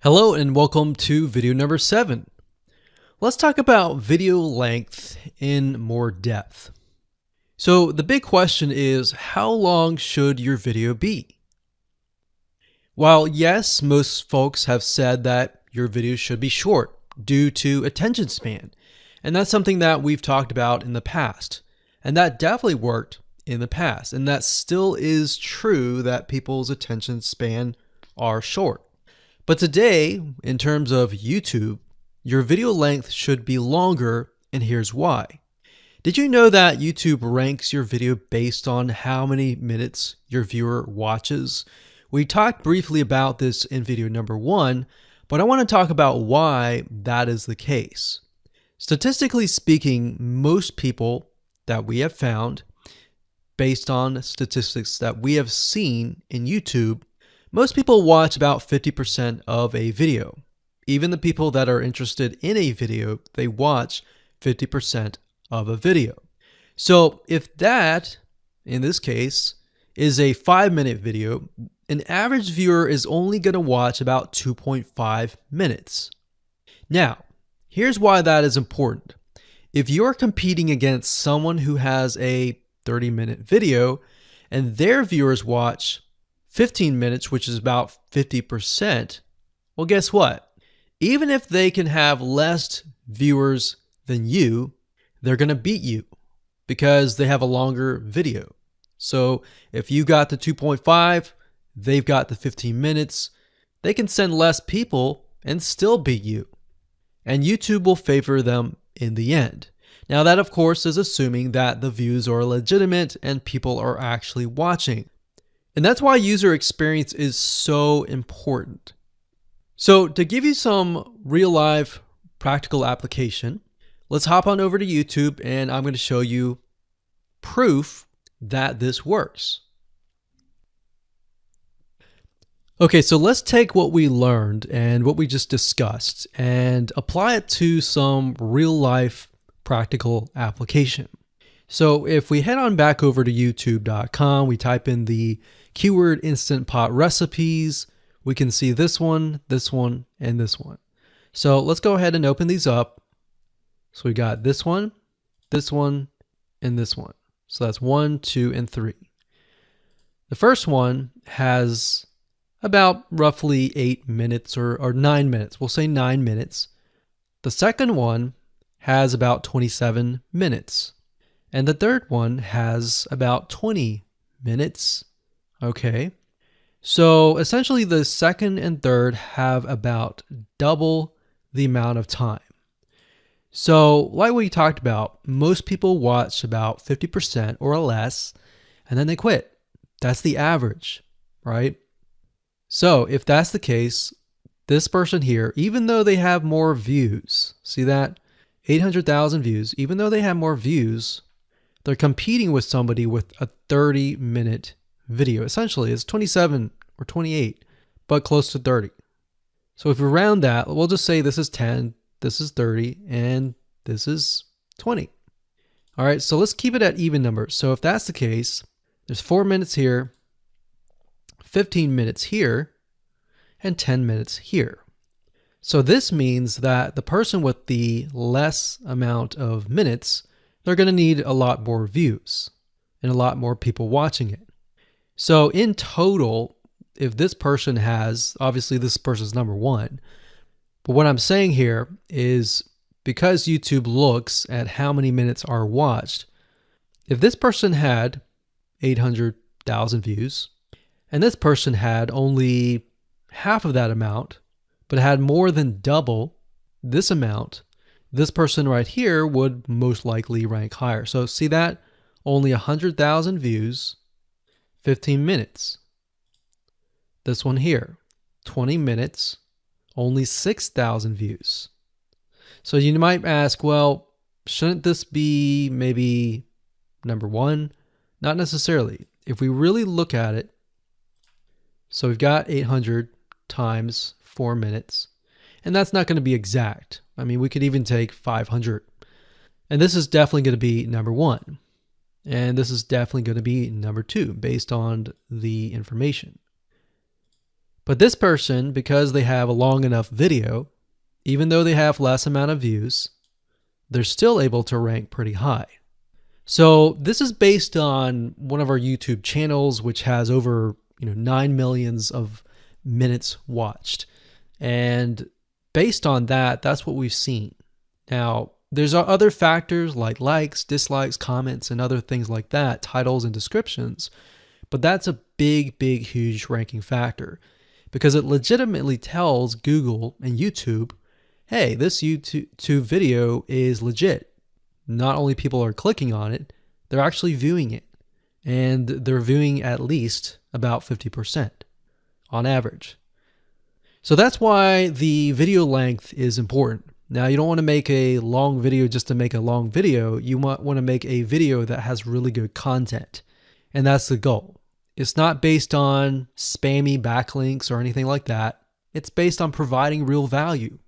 Hello and welcome to video number 7. Let's talk about video length in more depth. So the big question is, how long should your video be? While yes, most folks have said that your video should be short due to attention span, and that's something that we've talked about in the past, and that definitely worked in the past, and that still is true that people's attention span are short. But today, in terms of YouTube, your video length should be longer, and here's why. Did you know that YouTube ranks your video based on how many minutes your viewer watches? We talked briefly about this in video number 1, but I want to talk about why that is the case. Statistically speaking, most people that we have found, based on statistics that we have seen in YouTube, most people watch about 50% of a video. Even the people that are interested in a video, they watch 50% of a video. So if that, in this case, is a 5-minute video, an average viewer is only going to watch about 2.5 minutes. Now, here's why that is important. If you're competing against someone who has a 30-minute video and their viewers watch 15 minutes, which is about 50%, well, guess what? Even if they can have less viewers than you, they're going to beat you because they have a longer video. So if you got the 2.5, they've got the 15 minutes, they can send less people and still beat you. And YouTube will favor them in the end. Now that, of course, is assuming that the views are legitimate and people are actually watching. And that's why user experience is so important. So to give you some real life practical application, let's hop on over to YouTube and I'm going to show you proof that this works. Okay, so let's take what we learned and what we just discussed and apply it to some real life practical application. So if we head on back over to youtube.com, we type in the keyword Instant Pot recipes, we can see this one, and this one. So let's go ahead and open these up. So we got this one, and this one. So that's 1, 2, and 3. The first one has about roughly 8 minutes or 9 minutes. We'll say 9 minutes. The second one has about 27 minutes. And the third one has about 20 minutes. Okay. So essentially the second and third have about double the amount of time. So like we talked about, most people watch about 50% or less, and then they quit. That's the average, right? So if that's the case, this person here, even though they have more views, see that? 800,000 views, even though they have more views, they're competing with somebody with a 30-minute video. Essentially, it's 27 or 28, but close to 30. So if we round that, we'll just say this is 10, this is 30, and this is 20. All right, so let's keep it at even numbers. So if that's the case, there's 4 minutes here, 15 minutes here, and 10 minutes here. So this means that the person with the less amount of minutes, they're going to need a lot more views and a lot more people watching it. So in total, if this person has, obviously this person's number 1, but what I'm saying here is because YouTube looks at how many minutes are watched, if this person had 800,000 views and this person had only half of that amount, but had more than double this amount, this person right here would most likely rank higher. So see that? Only 100,000 views, 15 minutes. This one here, 20 minutes, only 6,000 views. So you might ask, well, shouldn't this be maybe number 1? Not necessarily. If we really look at it, so we've got 800 times 4 minutes, and that's not going to be exact. I mean, we could even take 500. And this is definitely going to be number 1. And this is definitely going to be number 2 based on the information. But this person, because they have a long enough video, even though they have less amount of views, they're still able to rank pretty high. So this is based on one of our YouTube channels, which has over 9 million of minutes watched. And based on that, that's what we've seen. Now, there's other factors like likes, dislikes, comments, and other things like that, titles and descriptions. But that's a big, huge ranking factor because it legitimately tells Google and YouTube, hey, this YouTube video is legit. Not only people are clicking on it, they're actually viewing it. And they're viewing at least about 50% on average. So that's why the video length is important. Now, you don't want to make a long video just to make a long video. You might want to make a video that has really good content. And that's the goal. It's not based on spammy backlinks or anything like that. It's based on providing real value.